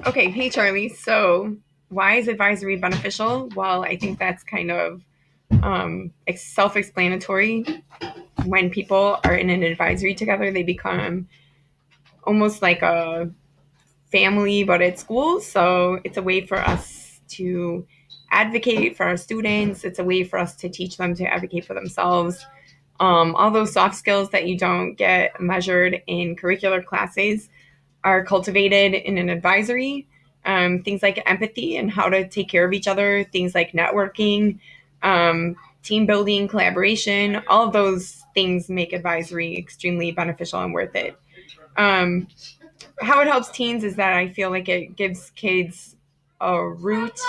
Okay, hey Charlie. So, why is advisory beneficial? Well, I think that's kind of self explanatory. When people are in an advisory together, they become almost like a family, but at school. So, it's a way for us to advocate for our students, it's a way for us to teach them to advocate for themselves. All those soft skills that you don't get measured in curricular classes are cultivated in an advisory. Things like empathy and how to take care of each other, things like networking, team building, collaboration, all of those things make advisory extremely beneficial and worth it. Um, how it helps teens is that I feel like it gives kids a root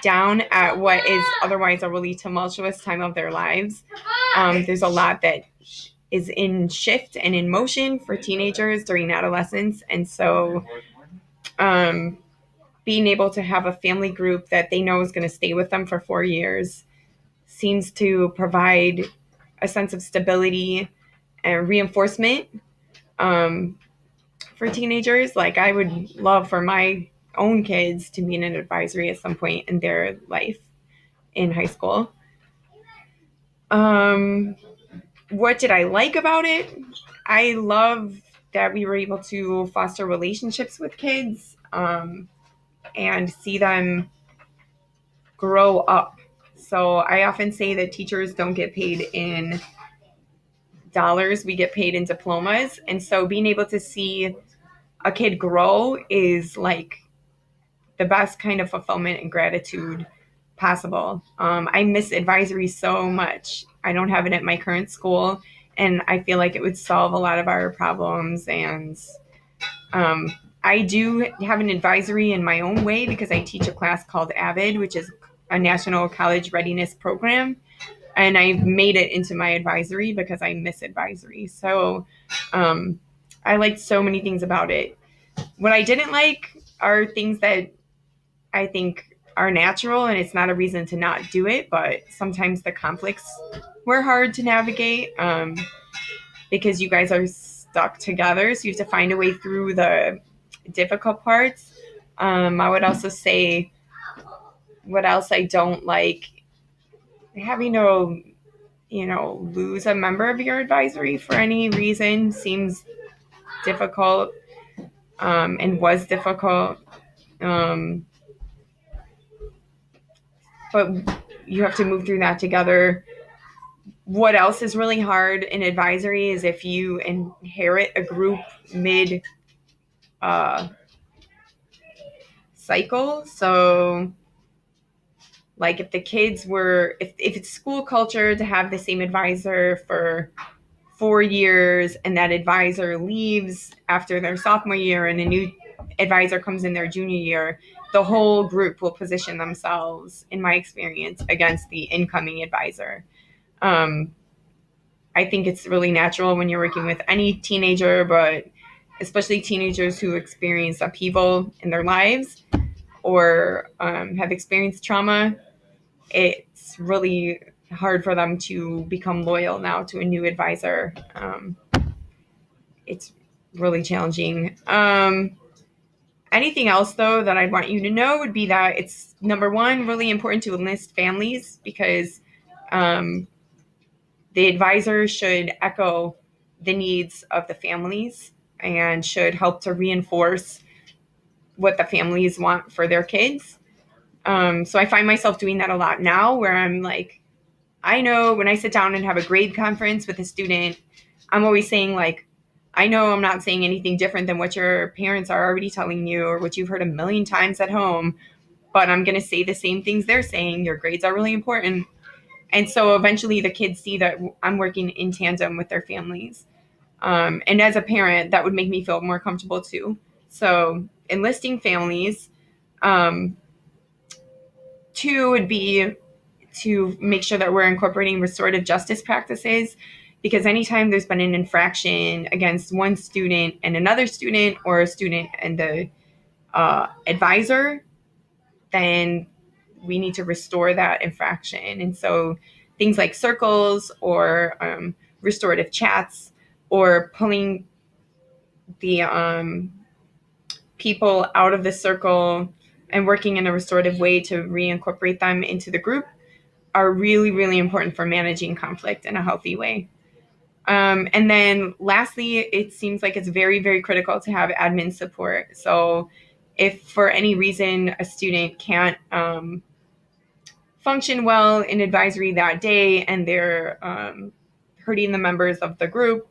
down at what is otherwise a really tumultuous time of their lives. There's a lot that is in shift and in motion for teenagers during adolescence. And so um, being able to have a family group that they know is going to stay with them for 4 years seems to provide a sense of stability and reinforcement um, for teenagers. Like, I would love for my own kids to be in an advisory at some point in their life in high school. Um, what did I like about it? I love that we were able to foster relationships with kids and see them grow up. So I often say that teachers don't get paid in dollars, we get paid in diplomas. And so being able to see a kid grow is like the best kind of fulfillment and gratitude possible. I miss advisory so much. I don't have it at my current school, and I feel like it would solve a lot of our problems. And um, I do have an advisory in my own way because I teach a class called AVID, which is a national college readiness program. And I've made it into my advisory because I miss advisory. So um, I liked so many things about it. What I didn't like are things that I think are natural, and it's not a reason to not do it, but sometimes the conflicts were hard to navigate because you guys are stuck together. So you have to find a way through the difficult parts. I would also say what else I don't like, having to, lose a member of your advisory for any reason seems difficult and was difficult. Um, but you have to move through that together. What else is really hard in advisory is if you inherit a group mid uh, cycle. So, like if the kids were, if it's school culture to have the same advisor for 4 years and that advisor leaves after their sophomore year and a new advisor comes in their junior year, the whole group will position themselves, in my experience, against the incoming advisor. Um, I think it's really natural when you're working with any teenager, but especially teenagers who experience upheaval in their lives or have experienced trauma. It's really hard for them to become loyal now to a new advisor. It's really challenging. Anything else, though, that I'd want you to know would be that it's, number one, really important to enlist families because um, the advisor should echo the needs of the families and should help to reinforce what the families want for their kids. So I find myself doing that a lot now where I'm like, I know when I sit down and have a grade conference with a student, I'm always saying, like, I know I'm not saying anything different than what your parents are already telling you or what you've heard a million times at home, but I'm going to say the same things they're saying. Your grades are really important. And so eventually the kids see that I'm working in tandem with their families. And as a parent, that would make me feel more comfortable too. So enlisting families. Um, Two would be to make sure that we're incorporating restorative justice practices because anytime there's been an infraction against one student and another student or a student and the advisor, then we need to restore that infraction. And so things like circles or restorative chats or pulling the people out of the circle and working in a restorative way to reincorporate them into the group are really, really important for managing conflict in a healthy way. And then lastly, it seems like it's very, very critical to have admin support. So if for any reason a student can't function well in advisory that day and they're hurting the members of the group,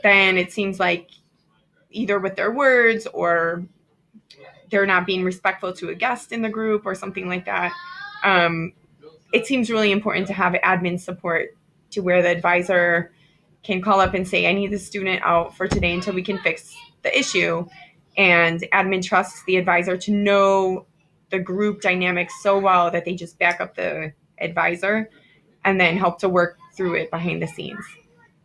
then it seems like either with their words or they're not being respectful to a guest in the group or something like that. It seems really important to have admin support to where the advisor can call up and say, I need the student out for today until we can fix the issue. And admin trusts the advisor to know the group dynamics so well that they just back up the advisor and then help to work through it behind the scenes.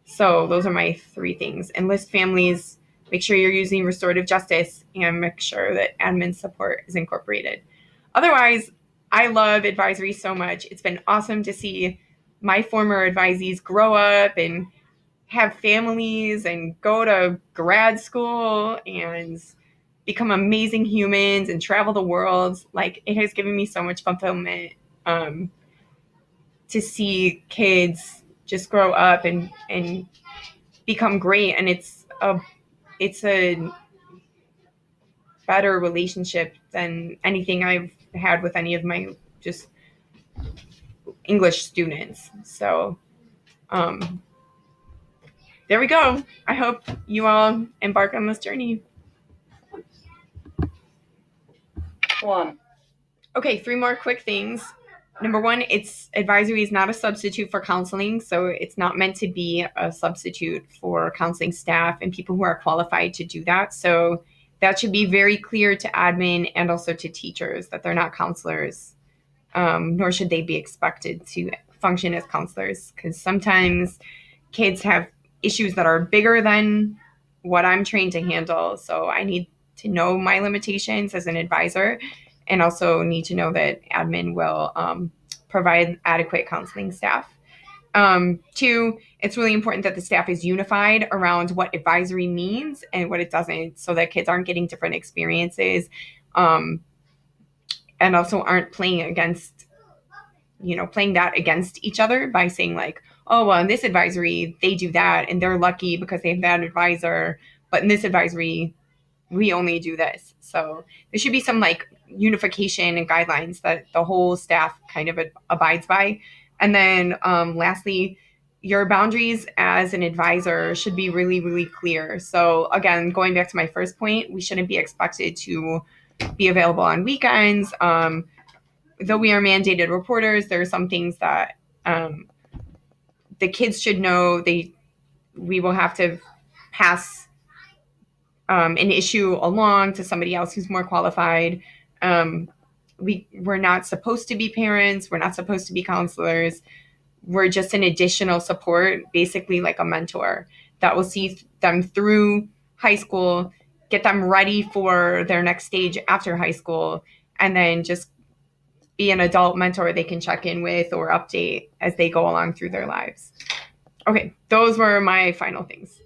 So those are my 3 things. Enlist families, make sure you're using restorative justice, and make sure that admin support is incorporated. Otherwise, I love advisory so much. It's been awesome to see my former advisees grow up and have families and go to grad school and become amazing humans and travel the world. Like, it has given me so much fulfillment to see kids just grow up and become great. And it's a better relationship than anything I've had with any of my just English students. So there we go. I hope you all embark on this journey. 1. Okay, 3 more quick things. Number 1, advisory is not a substitute for counseling, so it's not meant to be a substitute for counseling staff and people who are qualified to do that. So that should be very clear to admin and also to teachers that they're not counselors, nor should they be expected to function as counselors, because sometimes kids have issues that are bigger than what I'm trained to handle. So I need to know my limitations as an advisor, and also need to know that admin will provide adequate counseling staff. 2, it's really important that the staff is unified around what advisory means and what it doesn't, so that kids aren't getting different experiences, and also aren't playing that against each other by saying like, oh, well, in this advisory, they do that and they're lucky because they have that advisor, but in this advisory, we only do this. So there should be some like unification and guidelines that the whole staff kind of abides by. And then lastly, your boundaries as an advisor should be really, really clear. So again, going back to my first point, we shouldn't be expected to be available on weekends. Though we are mandated reporters, there are some things that the kids should know. We will have to pass an issue along to somebody else who's more qualified. We're not supposed to be parents. We're not supposed to be counselors. We're just an additional support, basically like a mentor that will see them through high school, get them ready for their next stage after high school, and then just be an adult mentor they can check in with or update as they go along through their lives. Okay, those were my final things.